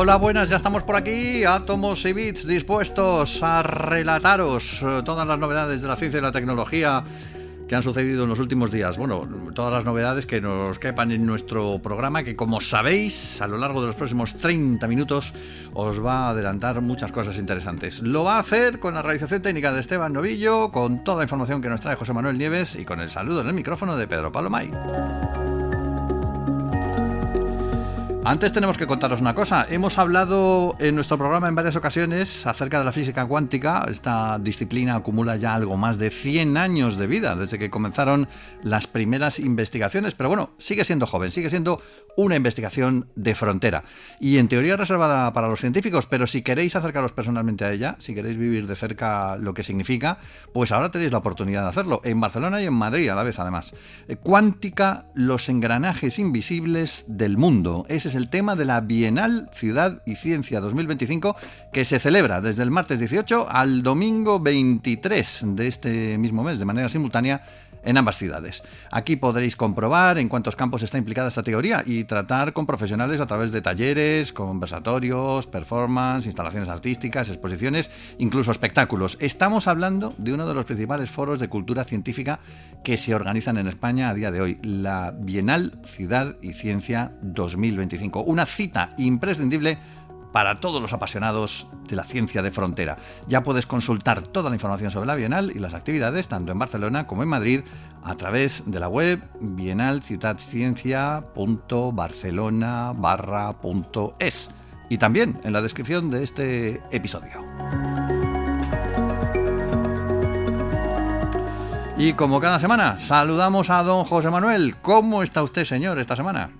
Hola, buenas, ya estamos por aquí, átomos y bits, dispuestos a relataros todas las novedades de la ciencia y la tecnología que han sucedido en los últimos días. Bueno, todas las novedades que nos quepan en nuestro programa, que como sabéis, a lo largo de los próximos 30 minutos os va a adelantar muchas cosas interesantes. Lo va a hacer con la realización técnica de Esteban Novillo, con toda la información que nos trae José Manuel Nieves y con el saludo en el micrófono de Pedro Pablo May. Antes tenemos que contaros una cosa. Hemos hablado en nuestro programa en varias ocasiones acerca de la física cuántica. Esta disciplina acumula ya algo más de 100 años de vida desde que comenzaron las primeras investigaciones. Pero bueno, sigue siendo joven, sigue siendo una investigación de frontera. Y en teoría reservada para los científicos, pero si queréis acercaros personalmente a ella, si queréis vivir de cerca lo que significa, pues ahora tenéis la oportunidad de hacerlo. En Barcelona y en Madrid a la vez, además. Cuántica, los engranajes invisibles del mundo. Ese es el tema de la Bienal Ciudad y Ciencia 2025, que se celebra desde el martes 18 al domingo 23 de este mismo mes, de manera simultánea en ambas ciudades. Aquí podréis comprobar en cuántos campos está implicada esta teoría y tratar con profesionales a través de talleres, conversatorios, performance, instalaciones artísticas, exposiciones, incluso espectáculos. Estamos hablando de uno de los principales foros de cultura científica que se organizan en España a día de hoy, la Bienal Ciudad y Ciencia 2025. Una cita imprescindible para todos los apasionados de la ciencia de frontera. Ya puedes consultar toda la información sobre la Bienal y las actividades, tanto en Barcelona como en Madrid, a través de la web bienalciudadciencia.barcelona.es y también en la descripción de este episodio. Y como cada semana, saludamos a don José Manuel. ¿Cómo está usted, señor, esta semana?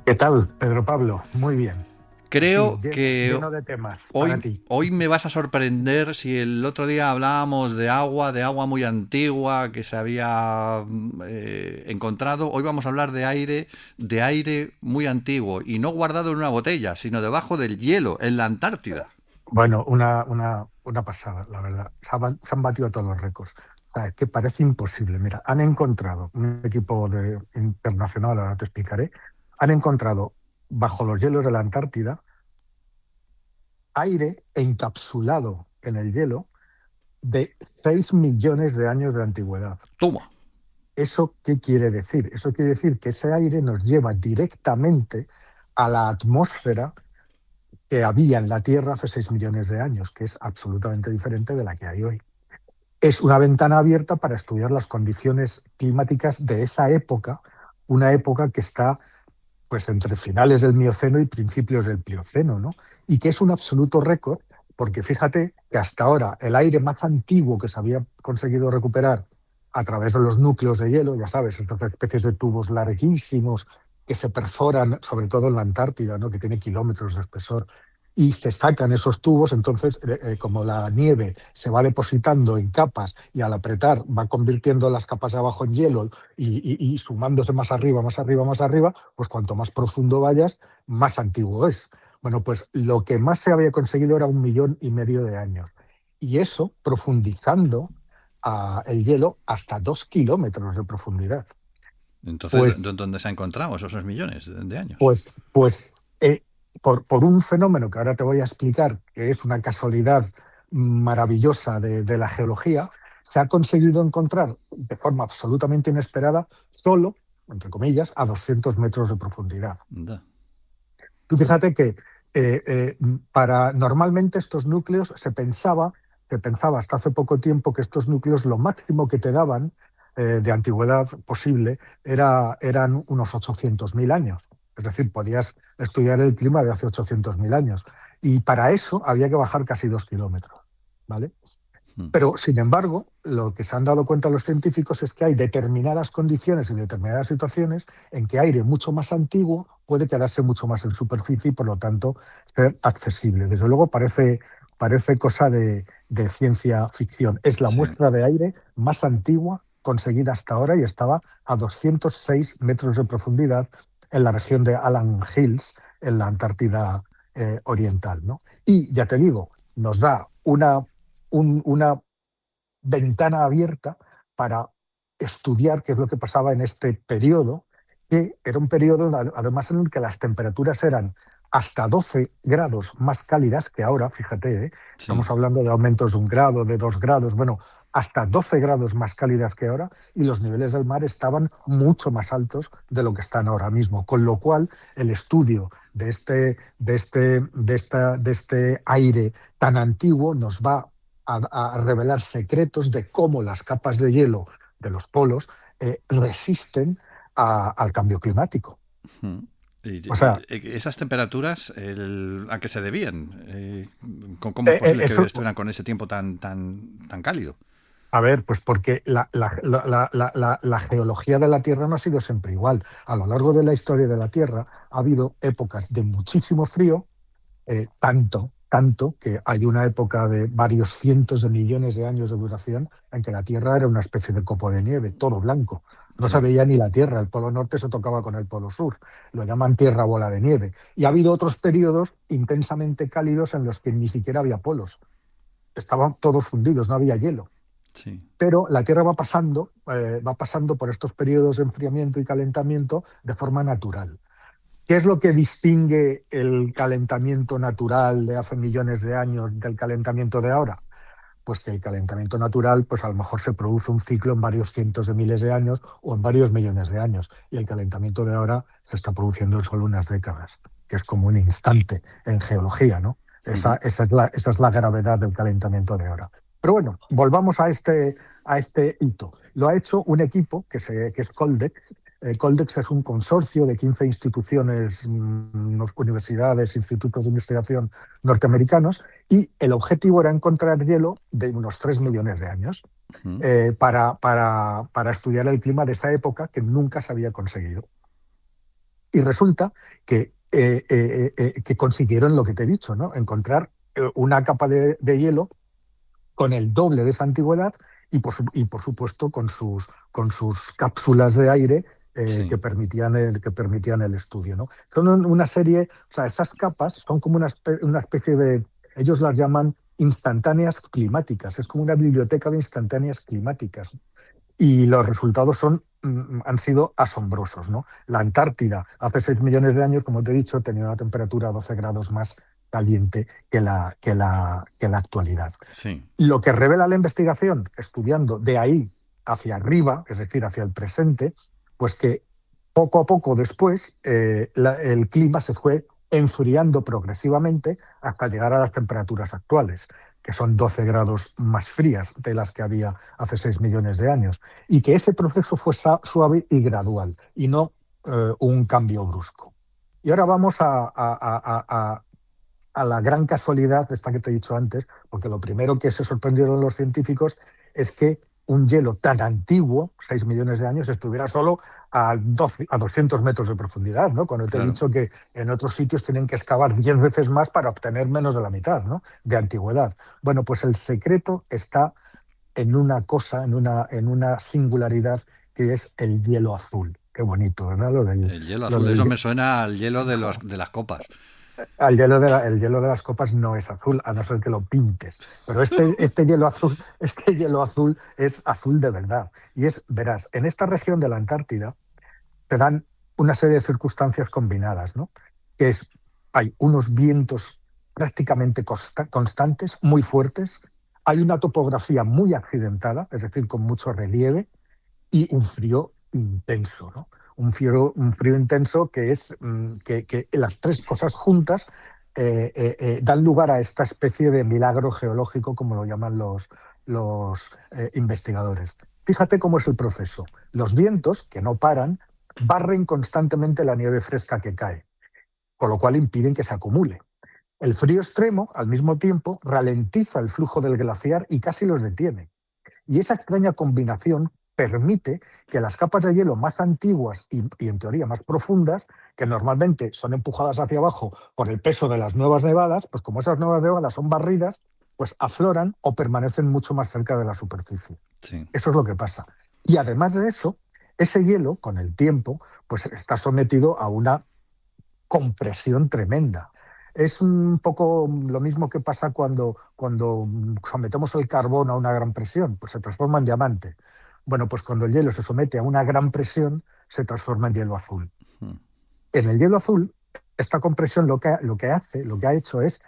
¿Qué tal, Pedro Pablo? Muy bien. Creo Sí, que lleno de temas para ti. hoy me vas a sorprender. Si el otro día hablábamos de agua muy antigua que se había encontrado, hoy vamos a hablar de aire muy antiguo y no guardado en una botella, sino debajo del hielo, en la Antártida. Bueno, una pasada, la verdad. Se han batido todos los récords. O sea, es que parece imposible. Mira, han encontrado un equipo internacional, ahora te explicaré, han encontrado bajo los hielos de la Antártida aire encapsulado en el hielo de 6 millones de años de antigüedad. Toma. ¿Eso qué quiere decir? Eso quiere decir que ese aire nos lleva directamente a la atmósfera que había en la Tierra hace 6 millones de años, que es absolutamente diferente de la que hay hoy. Es una ventana abierta para estudiar las condiciones climáticas de esa época, una época que está pues entre finales del Mioceno y principios del Plioceno, ¿no? Y que es un absoluto récord, porque fíjate que hasta ahora el aire más antiguo que se había conseguido recuperar a través de los núcleos de hielo, ya sabes, estas especies de tubos larguísimos que se perforan, sobre todo en la Antártida, ¿no? Que tiene kilómetros de espesor, y se sacan esos tubos, entonces, como la nieve se va depositando en capas y al apretar va convirtiendo las capas de abajo en hielo y sumándose más arriba, más arriba, más arriba, pues cuanto más profundo vayas, más antiguo es. Bueno, pues lo que más se había conseguido era 1,5 millones de años. Y eso profundizando el hielo hasta 2 kilómetros de profundidad. Entonces, Pues, ¿dónde se han encontrado esos 6 millones de años? pues, por un fenómeno que ahora te voy a explicar, que es una casualidad maravillosa de la geología, se ha conseguido encontrar de forma absolutamente inesperada, solo, entre comillas, a 200 metros de profundidad. Da. Tú fíjate que para normalmente estos núcleos se pensaba hasta hace poco tiempo que estos núcleos lo máximo que te daban de antigüedad posible eran unos 800.000 años. Es decir, podías estudiar el clima de hace 800.000 años. Y para eso había que bajar casi 2 kilómetros, ¿vale? Pero, sin embargo, lo que se han dado cuenta los científicos es que hay determinadas condiciones y determinadas situaciones en que aire mucho más antiguo puede quedarse mucho más en superficie y, por lo tanto, ser accesible. Desde luego, parece cosa de ciencia ficción. Es la Sí. muestra de aire más antigua conseguida hasta ahora y estaba a 206 metros de profundidad en la región de Allan Hills, en la Antártida oriental, ¿no? Y, ya te digo, nos da una ventana abierta para estudiar qué es lo que pasaba en este periodo, que era un periodo además en el que las temperaturas eran hasta 12 grados más cálidas que ahora, fíjate, Sí. estamos hablando de aumentos de 1 grado, de 2 grados, bueno, hasta 12 grados más cálidas que ahora, y los niveles del mar estaban mucho más altos de lo que están ahora mismo, con lo cual el estudio de este aire tan antiguo nos va a revelar secretos de cómo las capas de hielo de los polos resisten al cambio climático. Mm. O sea, Esas temperaturas, ¿a qué se debían? ¿Cómo es posible que eso, estuvieran con ese tiempo tan cálido? a ver, pues porque la geología de la Tierra no ha sido siempre igual. A lo largo de la historia de la Tierra ha habido épocas de muchísimo frío, tanto que hay una época de varios cientos de millones de años de duración en que la Tierra era una especie de copo de nieve, todo blanco. No se Sí. veía ni la Tierra, el polo norte se tocaba con el polo sur, lo llaman tierra bola de nieve. Y ha habido otros periodos intensamente cálidos en los que ni siquiera había polos, estaban todos fundidos, no había hielo. Sí. Pero la Tierra va pasando por estos periodos de enfriamiento y calentamiento de forma natural. ¿Qué es lo que distingue el calentamiento natural de hace millones de años del calentamiento de ahora? Pues que el calentamiento natural, pues a lo mejor se produce un ciclo en varios cientos de miles de años o en varios millones de años. Y el calentamiento de ahora se está produciendo en solo unas décadas, que es como un instante en geología, ¿no? Esa, Ujú. esa es la, esa es la gravedad del calentamiento de ahora. Pero bueno, volvamos a este hito. Lo ha hecho un equipo que es Coldex. Coldex es un consorcio de 15 instituciones, universidades, institutos de investigación norteamericanos, y el objetivo era encontrar hielo de unos 3 millones de años Ujú. para estudiar el clima de esa época que nunca se había conseguido. Y resulta que consiguieron lo que te he dicho, ¿no? Encontrar una capa de hielo con el doble de esa antigüedad y por supuesto con sus cápsulas de aire Sí. que permitían el estudio, ¿no? Son una serie, o sea, esas capas son como una especie de, ellos las llaman instantáneas climáticas, es como una biblioteca de instantáneas climáticas. Y los resultados han sido asombrosos, ¿no? La Antártida, hace 6 millones de años, como te he dicho, tenía una temperatura 12 grados más caliente que la actualidad. Sí. Lo que revela la investigación, estudiando de ahí hacia arriba, es decir, hacia el presente, pues que poco a poco después el clima se fue enfriando progresivamente hasta llegar a las temperaturas actuales, que son 12 grados más frías de las que había hace 6 millones de años, y que ese proceso fue suave y gradual, y no un cambio brusco. Y ahora vamos a la gran casualidad, esta que te he dicho antes, porque lo primero que se sorprendieron los científicos es que un hielo tan antiguo, 6 millones de años, estuviera solo a 200 metros de profundidad, ¿no? Cuando te he Claro. dicho que en otros sitios tienen que excavar 10 veces más para obtener menos de la mitad, ¿no? De antigüedad. Bueno, pues el secreto está en una cosa, en una singularidad que es el hielo azul. Qué bonito, ¿verdad? Lo del, El hielo lo azul, del, eso me suena al hielo de las copas. el hielo de las copas no es azul, a no ser que lo pintes. Pero este hielo azul es azul de verdad. Y verás, en esta región de la Antártida se dan una serie de circunstancias combinadas, ¿no? Que es, hay unos vientos prácticamente constantes, muy fuertes, hay una topografía muy accidentada, es decir, con mucho relieve, y un frío intenso, ¿no? Un frío intenso que las tres cosas juntas dan lugar a esta especie de milagro geológico, como lo llaman los investigadores. Fíjate cómo es el proceso. Los vientos, que no paran, barren constantemente la nieve fresca que cae, con lo cual impiden que se acumule. El frío extremo, al mismo tiempo, ralentiza el flujo del glaciar y casi los detiene. Y esa extraña combinación permite que las capas de hielo más antiguas y en teoría más profundas, que normalmente son empujadas hacia abajo por el peso de las nuevas nevadas, pues como esas nuevas nevadas son barridas, pues afloran o permanecen mucho más cerca de la superficie. Sí. Eso es lo que pasa. Y además de eso, ese hielo, con el tiempo, pues está sometido a una compresión tremenda. Es un poco lo mismo que pasa cuando sometemos el carbón a una gran presión, pues se transforma en diamante. Bueno, pues cuando el hielo se somete a una gran presión, se transforma en hielo azul. Mm. En el hielo azul, esta compresión lo que ha hecho es,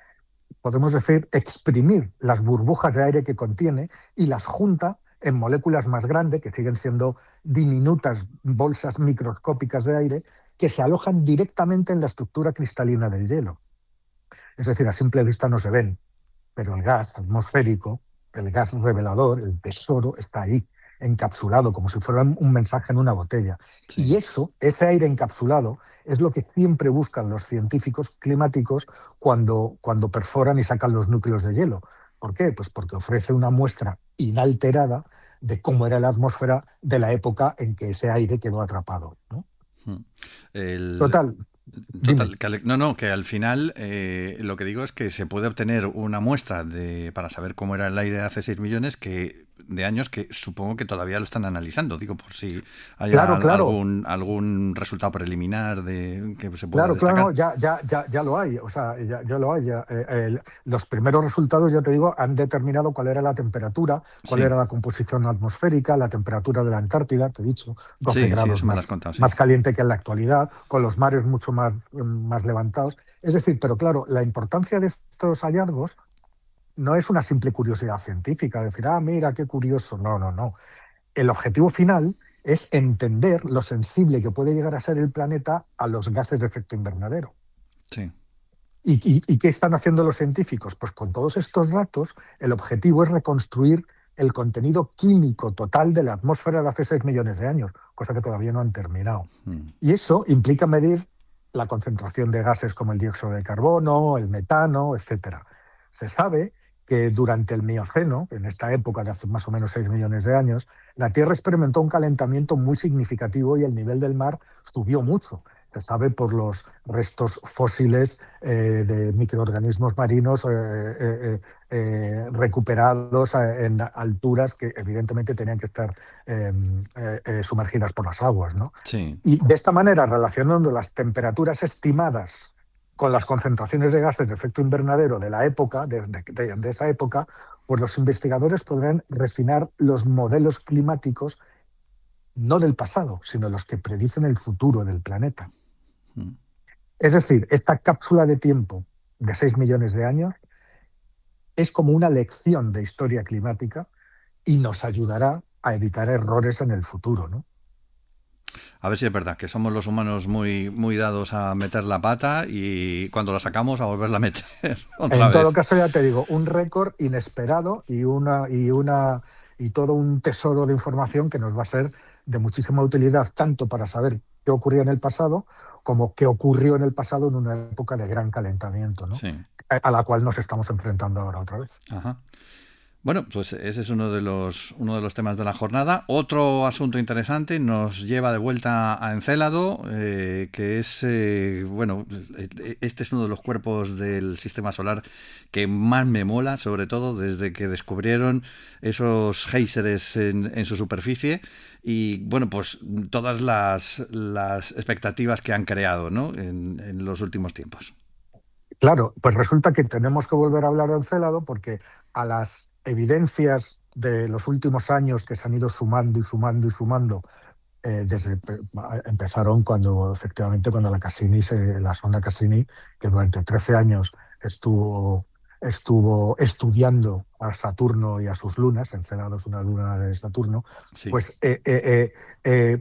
podemos decir, exprimir las burbujas de aire que contiene y las junta en moléculas más grandes, que siguen siendo diminutas bolsas microscópicas de aire, que se alojan directamente en la estructura cristalina del hielo. Es decir, a simple vista no se ven, pero el gas atmosférico, el gas revelador, el tesoro, está ahí, encapsulado, como si fuera un mensaje en una botella. Y Sí. eso, ese aire encapsulado, es lo que siempre buscan los científicos climáticos cuando perforan y sacan los núcleos de hielo. ¿Por qué? Pues porque ofrece una muestra inalterada de cómo era la atmósfera de la época en que ese aire quedó atrapado, ¿no? Mm. El, Total, dime. Total, no, que al final lo que digo es que se puede obtener una muestra para saber cómo era el aire hace 6 millones de años que supongo que todavía lo están analizando. Digo, por si haya Claro, claro. algún resultado preliminar que se pueda Claro, claro, destacar. no, ya lo hay, o sea, ya lo hay. Los primeros resultados, ya te digo, han determinado cuál era la temperatura, cuál Sí, era la composición atmosférica, la temperatura de la Antártida, te he dicho, 12 sí, grados eso me lo has contado, sí. más caliente que en la actualidad, con los mares mucho más levantados. Es decir, pero claro, la importancia de estos hallazgos no es una simple curiosidad científica, decir, ah, mira, qué curioso. No, no, no. El objetivo final es entender lo sensible que puede llegar a ser el planeta a los gases de efecto invernadero. Sí. ¿Y qué están haciendo los científicos? Pues con todos estos datos, el objetivo es reconstruir el contenido químico total de la atmósfera de hace 6 millones de años, cosa que todavía no han terminado. Mm. Y eso implica medir la concentración de gases como el dióxido de carbono, el metano, etcétera. Se sabe que durante el Mioceno, en esta época de hace más o menos 6 millones de años, la Tierra experimentó un calentamiento muy significativo y el nivel del mar subió mucho. Se sabe por los restos fósiles de microorganismos marinos recuperados en alturas que evidentemente tenían que estar sumergidas por las aguas, ¿no? Sí. Y de esta manera, relacionando las temperaturas estimadas con las concentraciones de gases de efecto invernadero de la época, de esa época, pues los investigadores podrán refinar los modelos climáticos no del pasado, sino los que predicen el futuro del planeta. Mm. Es decir, esta cápsula de tiempo de 6 millones de años es como una lección de historia climática y nos ayudará a evitar errores en el futuro, ¿no? A ver si es verdad que somos los humanos muy, muy dados a meter la pata y cuando la sacamos a volverla a meter otra En vez. todo caso, ya te digo, un récord inesperado y todo un tesoro de información que nos va a ser de muchísima utilidad, tanto para saber qué ocurrió en el pasado, como qué ocurrió en el pasado en una época de gran calentamiento, ¿no? Sí. A la cual nos estamos enfrentando ahora otra vez. Ajá. Bueno, pues ese es uno de los temas de la jornada. Otro asunto interesante nos lleva de vuelta a Encélado, que es, bueno, este es uno de los cuerpos del sistema solar que más me mola, sobre todo desde que descubrieron esos géiseres en su superficie y, bueno, pues todas las expectativas que han creado, ¿no? En los últimos tiempos. Claro, pues resulta que tenemos que volver a hablar de Encélado porque a las evidencias de los últimos años que se han ido sumando y sumando y sumando, empezaron cuando efectivamente cuando la sonda Cassini, que durante 13 años estuvo estudiando a Saturno y a sus lunas, Encélado es una luna de Saturno, Sí, pues,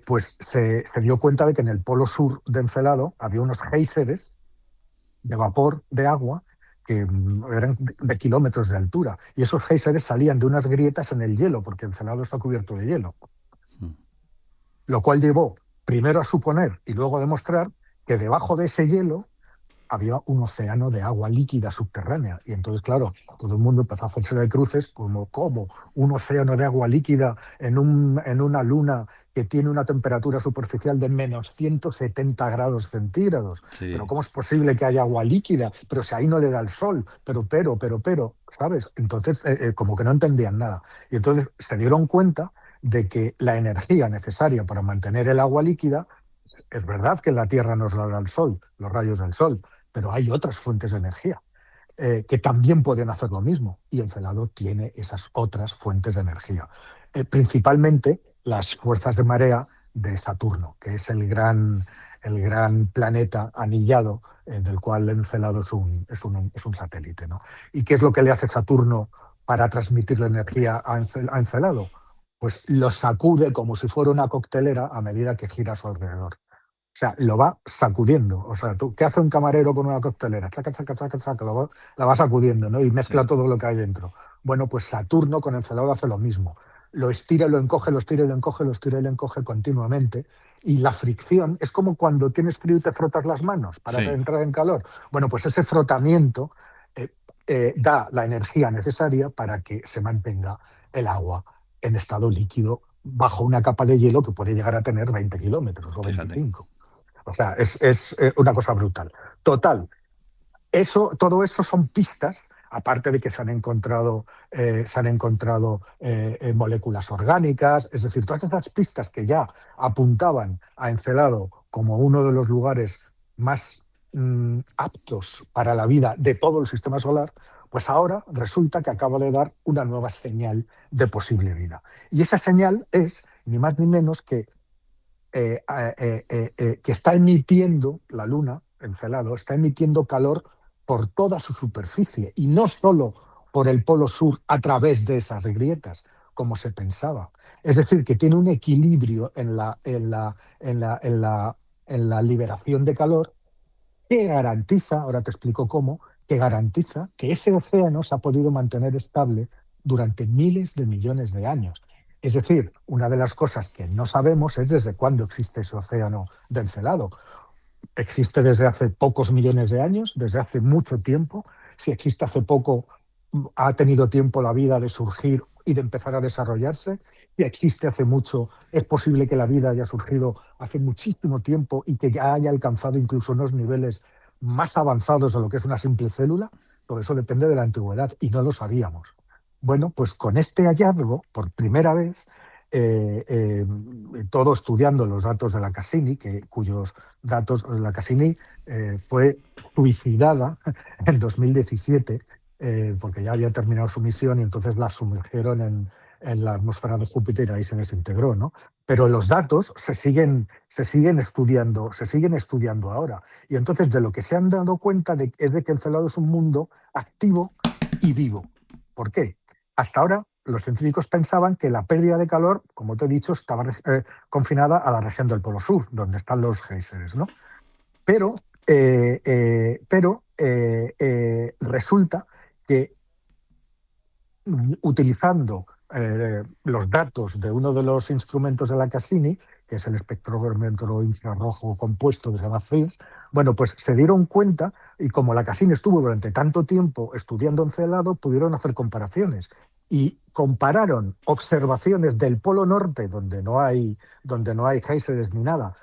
pues se dio cuenta de que en el polo sur de Encélado había unos géiseres de vapor de agua que eran de kilómetros de altura. Y esos géiseres salían de unas grietas en el hielo, porque Encelado está cubierto de hielo. Lo cual llevó primero a suponer y luego a demostrar que debajo de ese hielo había un océano de agua líquida subterránea. Y entonces, claro, todo el mundo empezó a hacerse de cruces como un océano de agua líquida en una luna que tiene una temperatura superficial de menos 170 grados centígrados. Pero sí. ¿cómo es posible que haya agua líquida? Pero si ahí no le da el sol, pero, ¿sabes? Entonces, como que no entendían nada. Y entonces se dieron cuenta de que la energía necesaria para mantener el agua líquida, es verdad que en la Tierra nos la da el sol, los rayos del sol, pero hay otras fuentes de energía que también pueden hacer lo mismo. Y Encelado tiene esas otras fuentes de energía. Principalmente las fuerzas de marea de Saturno, que es el gran planeta anillado del cual Encelado es un satélite, ¿no? ¿Y qué es lo que le hace Saturno para transmitir la energía a Encelado? Pues lo sacude como si fuera una coctelera a medida que gira a su alrededor. O sea, lo va sacudiendo. O sea, ¿qué hace un camarero con una coctelera? Chaca, chaca, chaca, chaca, la va sacudiendo, ¿no? Y mezcla Sí, todo lo que hay dentro. Bueno, pues Saturno con Encelado hace lo mismo. Lo estira y lo encoge, lo estira y lo encoge, lo estira y lo encoge continuamente. Y la fricción es como cuando tienes frío y te frotas las manos para sí, entrar en calor. Bueno, pues ese frotamiento eh, da la energía necesaria para que se mantenga el agua en estado líquido bajo una capa de hielo que puede llegar a tener 20 kilómetros o fíjate. 25. O sea, es una cosa brutal. Total, todo eso son pistas, aparte de que se han encontrado moléculas orgánicas, es decir, todas esas pistas que ya apuntaban a Encelado como uno de los lugares más aptos para la vida de todo el sistema solar, pues ahora resulta que acaba de dar una nueva señal de posible vida. Y esa señal es ni más ni menos que está emitiendo la Luna, Encelado, está emitiendo calor por toda su superficie y no solo por el polo sur a través de esas grietas, como se pensaba. Es decir, que tiene un equilibrio en la liberación de calor que garantiza, ahora te explico cómo, que garantiza que ese océano se ha podido mantener estable durante miles de millones de años. Es decir, una de las cosas que no sabemos es desde cuándo existe ese océano de Encelado. ¿Existe desde hace pocos millones de años, desde hace mucho tiempo? Si existe hace poco, ha tenido tiempo la vida de surgir y de empezar a desarrollarse. Si existe hace mucho, es posible que la vida haya surgido hace muchísimo tiempo y que ya haya alcanzado incluso unos niveles más avanzados de lo que es una simple célula. Todo eso depende de la antigüedad y no lo sabíamos. Bueno, pues con este hallazgo, por primera vez, eh, eh, todo estudiando los datos de la Cassini, cuyos datos, la Cassini fue suicidada en 2017 porque ya había terminado su misión y entonces la sumergieron en la atmósfera de Júpiter y ahí se desintegró, ¿no? Pero los datos se siguen estudiando ahora. Y entonces de lo que se han dado cuenta es de que Encelado es un mundo activo y vivo. ¿Por qué? Hasta ahora los científicos pensaban que la pérdida de calor, como te he dicho, estaba confinada a la región del Polo Sur, donde están los géiseres, ¿no? Pero resulta que utilizando los datos de uno de los instrumentos de la Cassini, que es el espectrómetro infrarrojo compuesto que se llama FIRS, bueno, pues se dieron cuenta, y como la Cassini estuvo durante tanto tiempo estudiando Encelado, pudieron hacer comparaciones. Y compararon observaciones del Polo Norte, donde no hay géiseres ni nada,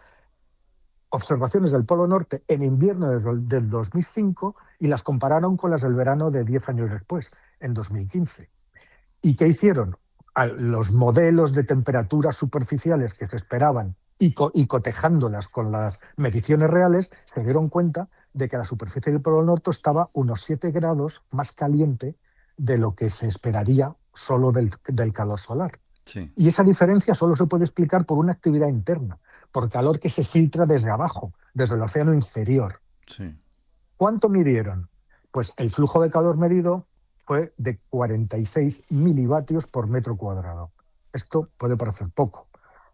observaciones del Polo Norte en invierno del 2005 y las compararon con las del verano de 10 años después, en 2015. ¿Y qué hicieron? Los modelos de temperaturas superficiales que se esperaban y cotejándolas con las mediciones reales, se dieron cuenta de que la superficie del Polo Norte estaba unos 7 grados más caliente de lo que se esperaría solo del calor solar. Sí, Y esa diferencia solo se puede explicar por una actividad interna, por calor que se filtra desde abajo, desde el océano inferior. sí. ¿Cuánto midieron? Pues el flujo de calor medido fue de 46 milivatios por metro cuadrado. Esto puede parecer poco,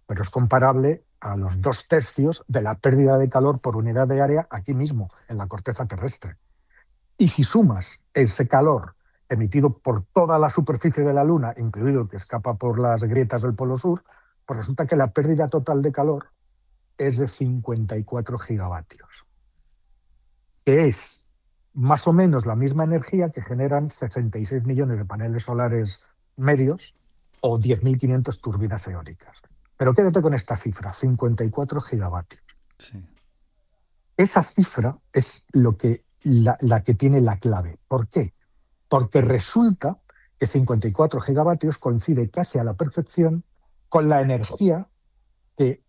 pero es comparable a los 2/3 de la pérdida de calor por unidad de área aquí mismo, en la corteza terrestre. Y si sumas ese calor emitido por toda la superficie de la Luna, incluido el que escapa por las grietas del Polo Sur, pues resulta que la pérdida total de calor es de 54 gigavatios, que es más o menos la misma energía que generan 66 millones de paneles solares medios o 10.500 turbinas eólicas. Pero quédate con esta cifra, 54 gigavatios. Sí, Esa cifra es la que tiene la clave. ¿Por qué? Porque resulta que 54 gigavatios coincide casi a la perfección con la energía que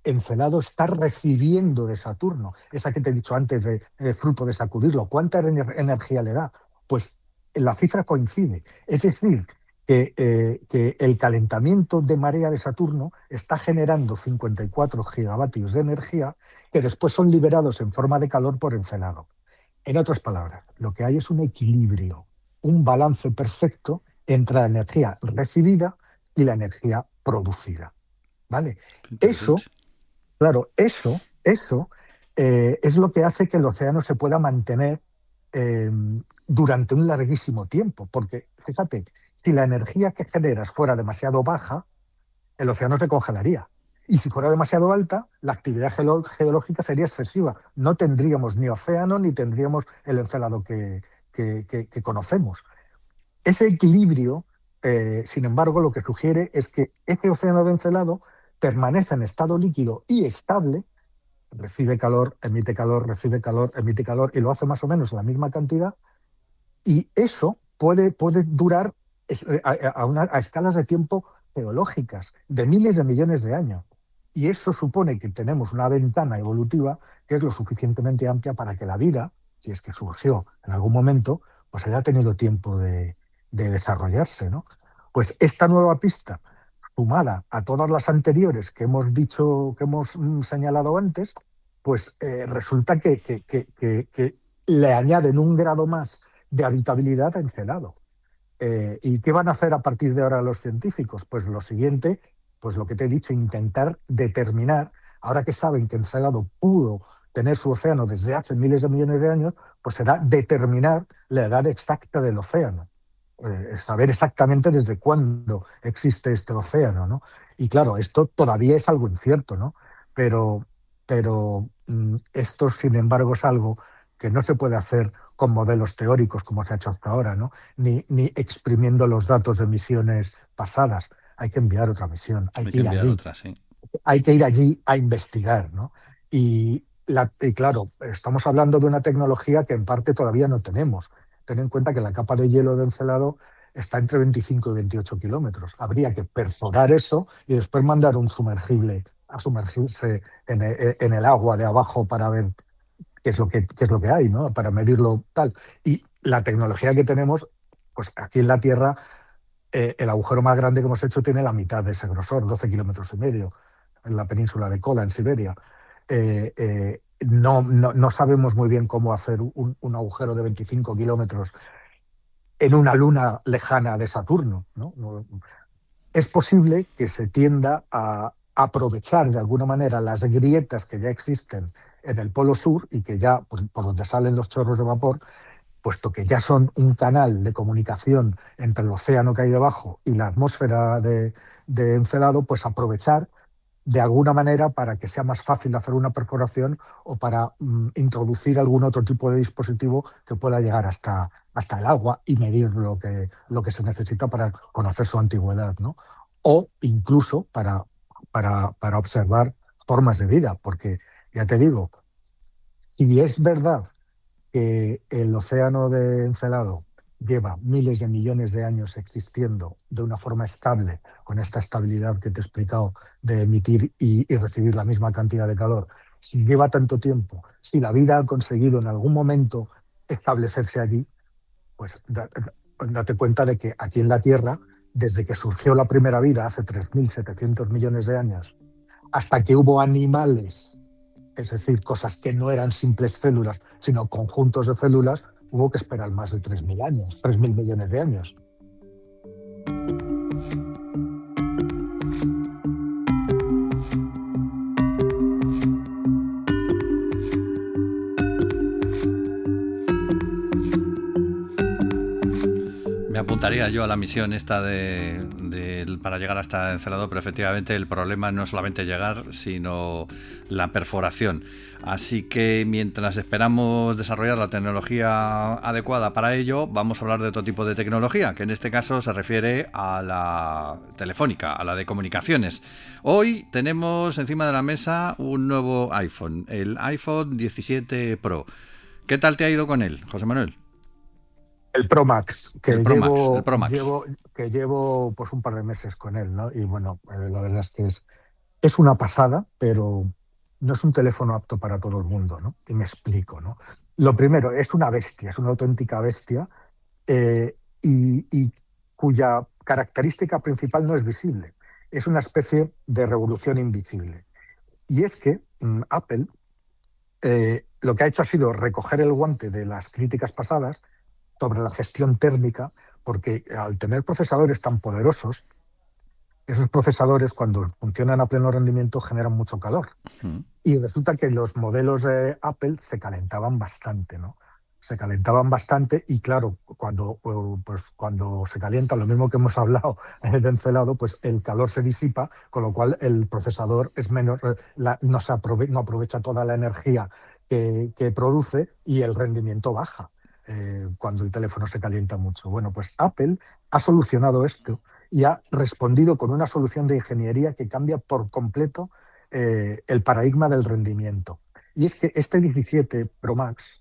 Encelado está recibiendo de Saturno, esa que te he dicho antes de fruto de sacudirlo. ¿Cuánta energía le da? Pues la cifra coincide. Es decir, que el calentamiento de marea de Saturno está generando 54 gigavatios de energía que después son liberados en forma de calor por Encelado. En otras palabras, lo que hay es un equilibrio, un balance perfecto entre la energía recibida y la energía producida. ¿Vale? Qué interesante. Eso, claro, eso es lo que hace que el océano se pueda mantener eh, durante un larguísimo tiempo. Porque, fíjate, si la energía que generas fuera demasiado baja, el océano se congelaría. Y si fuera demasiado alta, la actividad geológica sería excesiva. No tendríamos ni océano ni tendríamos el encelado que conocemos. Ese equilibrio, sin embargo, lo que sugiere es que ese océano de encelado permanece en estado líquido y estable, recibe calor, emite calor, y lo hace más o menos la misma cantidad, y eso puede durar a escalas de tiempo geológicas, de miles de millones de años. Y eso supone que tenemos una ventana evolutiva que es lo suficientemente amplia para que la vida, si es que surgió en algún momento, pues haya tenido tiempo de desarrollarse, ¿no? Pues esta nueva pista, sumada a todas las anteriores que hemos dicho, que hemos señalado antes, pues resulta que le añaden un grado más de habitabilidad a Encelado. ¿Y qué van a hacer a partir de ahora los científicos? Pues lo siguiente, pues lo que te he dicho, intentar determinar, ahora que saben que Encelado pudo tener su océano desde hace miles de millones de años, pues será determinar la edad exacta del océano. Saber exactamente desde cuándo existe este océano, ¿no? Y claro, esto todavía es algo incierto, ¿no? Pero, pero esto, sin embargo, es algo que no se puede hacer con modelos teóricos como se ha hecho hasta ahora, ¿no? Ni exprimiendo los datos de misiones pasadas. Hay que enviar otra misión, Hay que enviar otra, sí. hay que ir allí a investigar, ¿no? Y claro, estamos hablando de una tecnología que en parte todavía no tenemos. Ten en cuenta que la capa de hielo de Encelado está entre 25 y 28 kilómetros. Habría que perforar eso y después mandar un sumergible a sumergirse en el agua de abajo para ver qué es lo que hay, ¿no? Para medirlo tal. Y la tecnología que tenemos, pues aquí en la Tierra, el agujero más grande que hemos hecho tiene la mitad de ese grosor, 12 kilómetros y medio, en la península de Kola, en Siberia. No sabemos muy bien cómo hacer un agujero de 25 kilómetros en una luna lejana de Saturno, ¿no? Es posible que se tienda a aprovechar de alguna manera las grietas que ya existen en el Polo Sur y que ya, por donde salen los chorros de vapor, puesto que ya son un canal de comunicación entre el océano que hay debajo y la atmósfera de Encelado, pues aprovechar de alguna manera para que sea más fácil hacer una perforación o para introducir algún otro tipo de dispositivo que pueda llegar hasta el agua y medir lo que se necesita para conocer su antigüedad, ¿no? O incluso para observar formas de vida, porque ya te digo, si es verdad que el océano de Encelado lleva miles de millones de años existiendo de una forma estable, con esta estabilidad que te he explicado de emitir y recibir la misma cantidad de calor. Si lleva tanto tiempo, si la vida ha conseguido en algún momento establecerse allí, pues date cuenta de que aquí en la Tierra, desde que surgió la primera vida hace 3.700 millones de años, hasta que hubo animales, es decir, cosas que no eran simples células, sino conjuntos de células, hubo que esperar más de 3.000 años, 3.000 millones de años. Me apuntaría yo a la misión esta para llegar hasta Encelado, pero efectivamente el problema no es solamente llegar, sino la perforación. Así que mientras esperamos desarrollar la tecnología adecuada para ello, vamos a hablar de otro tipo de tecnología, que en este caso se refiere a la telefónica, a la de comunicaciones. Hoy tenemos encima de la mesa un nuevo iPhone, el iPhone 17 Pro. ¿Qué tal te ha ido con él, José Manuel? El Pro Max, El Pro Max, el Pro Max. que llevo pues un par de meses con él, ¿no? Y bueno, la verdad es que es una pasada, pero no es un teléfono apto para todo el mundo, ¿no? Y me explico, ¿no? Lo primero, es una bestia, es una auténtica bestia, y cuya característica principal no es visible. Es una especie de revolución invisible. Y es que Apple lo que ha hecho ha sido recoger el guante de las críticas pasadas sobre la gestión térmica, porque al tener procesadores tan poderosos, esos procesadores cuando funcionan a pleno rendimiento generan mucho calor. Y resulta que los modelos de Apple se calentaban bastante, ¿no? Se calentaban bastante y claro, cuando se calienta, lo mismo que hemos hablado de encelado, pues el calor se disipa, con lo cual el procesador es menos, no aprovecha toda la energía que produce y el rendimiento baja cuando el teléfono se calienta mucho. Bueno, pues Apple ha solucionado esto y ha respondido con una solución de ingeniería que cambia por completo el paradigma del rendimiento. Y es que este 17 Pro Max,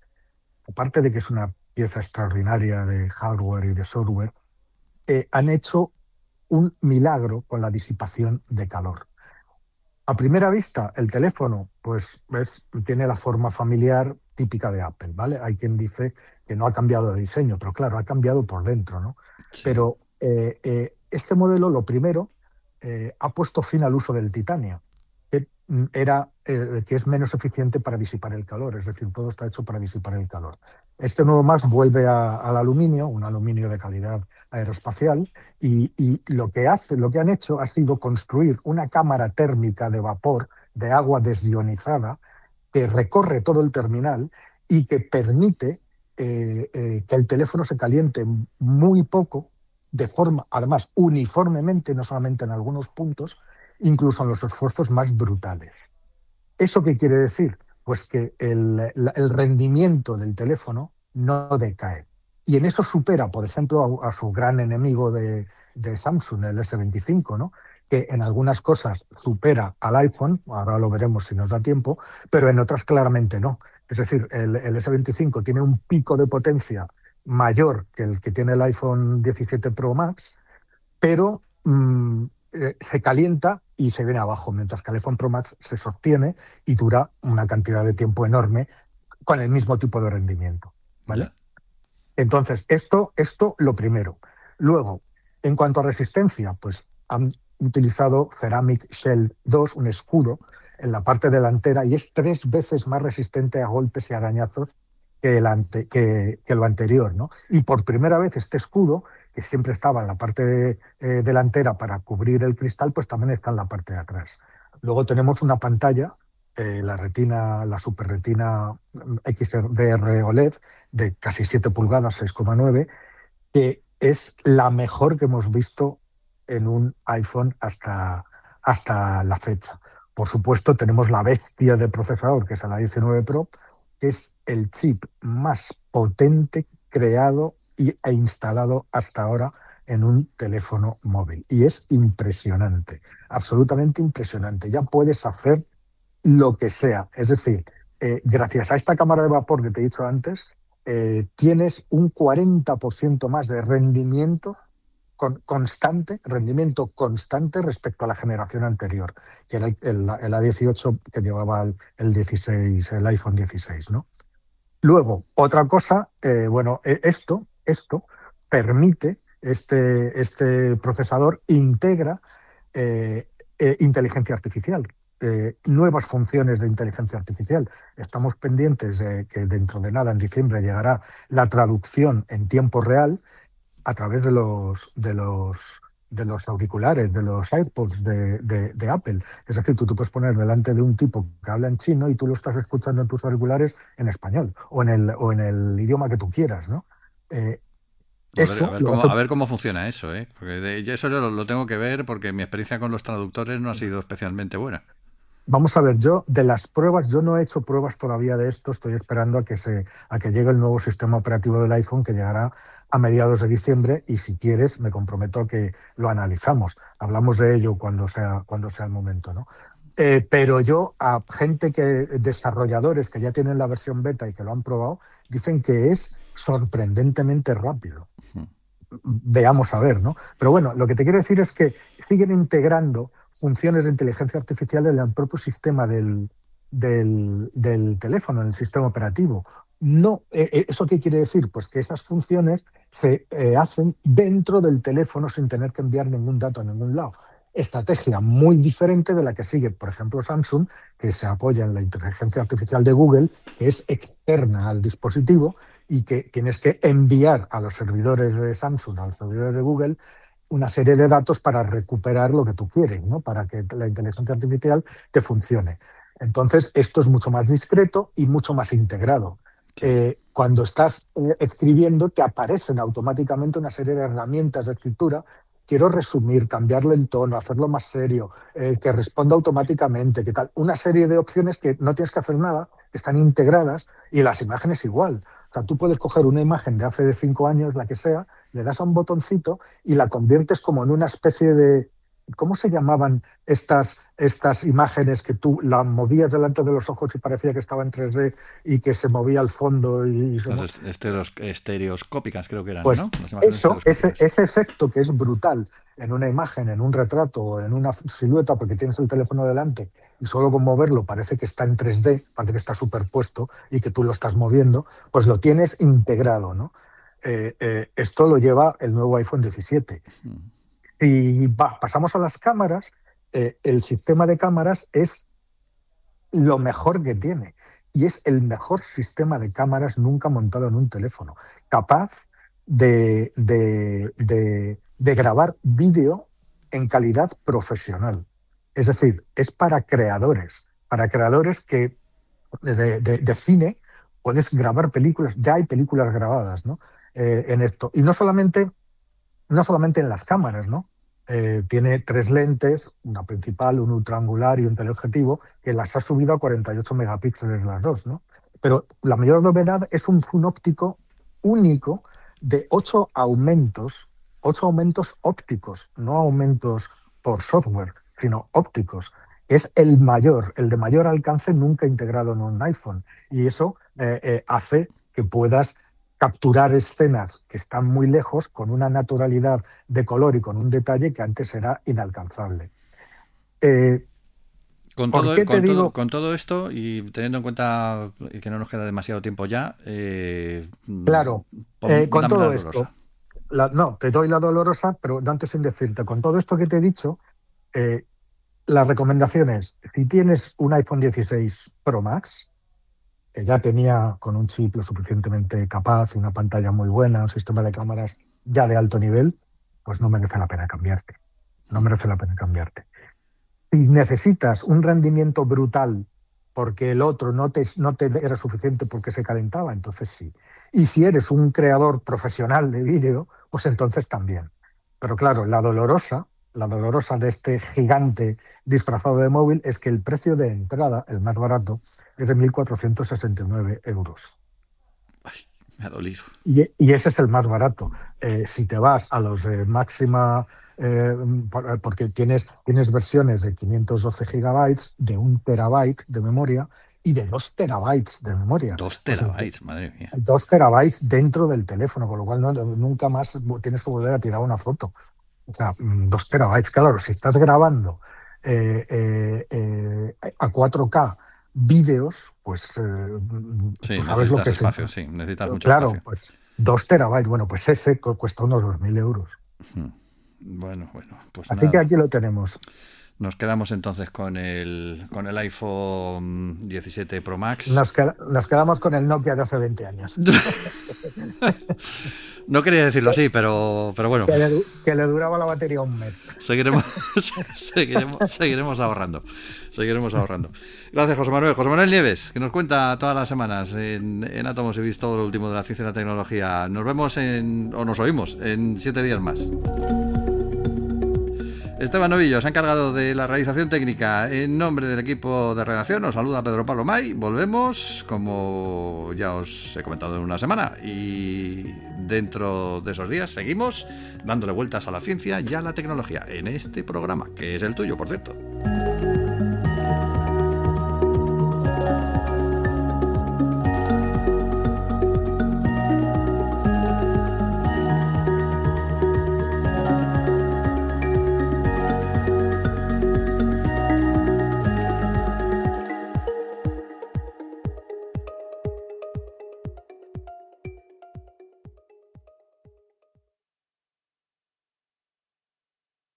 aparte de que es una pieza extraordinaria de hardware y de software, han hecho un milagro con la disipación de calor. A primera vista, el teléfono pues tiene la forma familiar típica de Apple, ¿vale? Hay quien dice que no ha cambiado de diseño, pero claro, ha cambiado por dentro, ¿no? Sí. Pero este modelo, lo primero, ha puesto fin al uso del titanio, que es menos eficiente para disipar el calor, es decir, todo está hecho para disipar el calor. Este nuevo Max vuelve al aluminio, un aluminio de calidad aeroespacial, y lo que han hecho ha sido construir una cámara térmica de vapor de agua desionizada que recorre todo el terminal y que permite que el teléfono se caliente muy poco, de forma, además, uniformemente, no solamente en algunos puntos, incluso en los esfuerzos más brutales. ¿Eso qué quiere decir? Pues que el rendimiento del teléfono no decae. Y en eso supera, por ejemplo, a su gran enemigo de Samsung, el S25, ¿no? Que en algunas cosas supera al iPhone, ahora lo veremos si nos da tiempo, pero en otras claramente no. Es decir, el S25 tiene un pico de potencia mayor que el que tiene el iPhone 17 Pro Max, pero se calienta y se viene abajo, mientras que el iPhone Pro Max se sostiene y dura una cantidad de tiempo enorme con el mismo tipo de rendimiento, ¿vale? Yeah. Entonces, esto lo primero. Luego, en cuanto a resistencia, pues han utilizado Ceramic Shield 2, un escudo en la parte delantera, y es 3 veces más resistente a golpes y arañazos que lo anterior, ¿no? Y por primera vez este escudo, que siempre estaba en la parte delantera para cubrir el cristal, pues también está en la parte de atrás. Luego tenemos una pantalla, la Super Retina XDR OLED, de casi 7 pulgadas, 6,9, que es la mejor que hemos visto en un iPhone hasta la fecha. Por supuesto, tenemos la bestia de procesador, que es el A19 Pro, que es el chip más potente creado e instalado hasta ahora en un teléfono móvil. Y es impresionante, absolutamente impresionante. Ya puedes hacer lo que sea. Es decir, gracias a esta cámara de vapor que te he dicho antes, tienes un 40% más de rendimiento rendimiento constante respecto a la generación anterior, que era el A18 que llevaba el 16, el iPhone 16, ¿no? Luego, otra cosa, esto permite, este procesador integra inteligencia artificial, nuevas funciones de inteligencia artificial. Estamos pendientes de que dentro de nada, en diciembre, llegará la traducción en tiempo real a través de los auriculares, de los AirPods de Apple. Es decir, tú te puedes poner delante de un tipo que habla en chino y tú lo estás escuchando en tus auriculares en español o en el idioma que tú quieras, ¿no? A ver cómo funciona eso, ¿eh? Porque eso yo lo tengo que ver porque mi experiencia con los traductores no ha sido especialmente buena. Vamos a ver, yo de las pruebas, yo no he hecho pruebas todavía de esto, estoy esperando a que llegue el nuevo sistema operativo del iPhone, que llegará a mediados de diciembre, y si quieres me comprometo a que lo analizamos. Hablamos de ello cuando sea el momento, ¿no? Pero yo, a desarrolladores que ya tienen la versión beta y que lo han probado, dicen que es sorprendentemente rápido. Veamos a ver, ¿no? Pero bueno, lo que te quiero decir es que siguen integrando funciones de inteligencia artificial en el propio sistema del del teléfono, en el sistema operativo. No, ¿eso qué quiere decir? Pues que esas funciones se hacen dentro del teléfono sin tener que enviar ningún dato a ningún lado. Estrategia muy diferente de la que sigue, por ejemplo, Samsung, que se apoya en la inteligencia artificial de Google, que es externa al dispositivo y que tienes que enviar a los servidores de Samsung, a los servidores de Google, una serie de datos para recuperar lo que tú quieres, ¿no? Para que la inteligencia artificial te funcione. Entonces, esto es mucho más discreto y mucho más integrado. Cuando estás escribiendo, te aparecen automáticamente una serie de herramientas de escritura. Quiero resumir, cambiarle el tono, hacerlo más serio, que responda automáticamente, que tal. Una serie de opciones que no tienes que hacer nada, que están integradas, y las imágenes igual. O sea, tú puedes coger una imagen de hace 5 años, la que sea, le das a un botoncito y la conviertes como en una especie de... ¿Cómo se llamaban estas imágenes que tú la movías delante de los ojos y parecía que estaba en 3D y que se movía al fondo? Las estereoscópicas creo que eran, pues ¿no? Las imágenes eso, estereoscópicas. ese efecto que es brutal en una imagen, en un retrato o en una silueta, porque tienes el teléfono delante y solo con moverlo parece que está en 3D, parece que está superpuesto y que tú lo estás moviendo, pues lo tienes integrado, ¿no? Esto lo lleva el nuevo iPhone 17. Si pasamos a las cámaras, el sistema de cámaras es lo mejor que tiene y es el mejor sistema de cámaras nunca montado en un teléfono, capaz de grabar vídeo en calidad profesional. Es decir, es para creadores que de cine puedes grabar películas, ya hay películas grabadas, ¿no? En esto. Y no solamente en las cámaras, ¿no? Tiene 3 lentes, una principal, un ultraangular y un teleobjetivo, que las ha subido a 48 megapíxeles las dos, ¿no? Pero la mayor novedad es un zoom óptico único de 8 aumentos ópticos, no aumentos por software, sino ópticos. Es el de mayor alcance nunca integrado en un iPhone. Y eso hace que puedas capturar escenas que están muy lejos con una naturalidad de color y con un detalle que antes era inalcanzable. Con todo esto y teniendo en cuenta que no nos queda demasiado tiempo ya, claro, con todo esto, no, te doy la dolorosa, pero antes sin decirte, con todo esto que te he dicho, las recomendaciones, si tienes un iPhone 16 Pro Max, que ya tenía con un chip lo suficientemente capaz, una pantalla muy buena, un sistema de cámaras ya de alto nivel, pues no merece la pena cambiarte. No merece la pena cambiarte. Si necesitas un rendimiento brutal porque el otro no te era suficiente porque se calentaba, entonces sí. Y si eres un creador profesional de vídeo, pues entonces también. Pero claro, la dolorosa de este gigante disfrazado de móvil es que el precio de entrada, el más barato, es de 1.469 euros. Ay, me ha dolido. Y ese es el más barato. Si te vas a los máxima, porque tienes versiones de 512 gigabytes, de 1 terabyte de memoria y de 2 terabytes de memoria. 2 terabytes, madre mía. 2 terabytes dentro del teléfono, con lo cual nunca más tienes que volver a tirar una foto. O sea, 2 terabytes, claro, si estás grabando a 4K vídeos, pues sí, sabes lo que es espacio, sí, necesitas mucho claro, espacio. Pues 2 terabytes, bueno, pues ese cuesta unos 2.000 euros. Bueno, pues así nada. Que aquí lo tenemos. Nos quedamos entonces con el iPhone 17 Pro Max. Nos quedamos con el Nokia de hace 20 años. No quería decirlo así, pero bueno. Que le duraba la batería un mes. Seguiremos ahorrando. Gracias, José Manuel. José Manuel Nieves, que nos cuenta todas las semanas en Átomos y Bits todo lo último de la ciencia y la tecnología. Nos vemos nos oímos en 7 días más. Esteban Novillo se ha encargado de la realización técnica. En nombre del equipo de redacción nos saluda Pedro Pablo May. Volvemos, como ya os he comentado, en una semana. Y dentro de esos días seguimos dándole vueltas a la ciencia y a la tecnología en este programa, que es el tuyo, por cierto.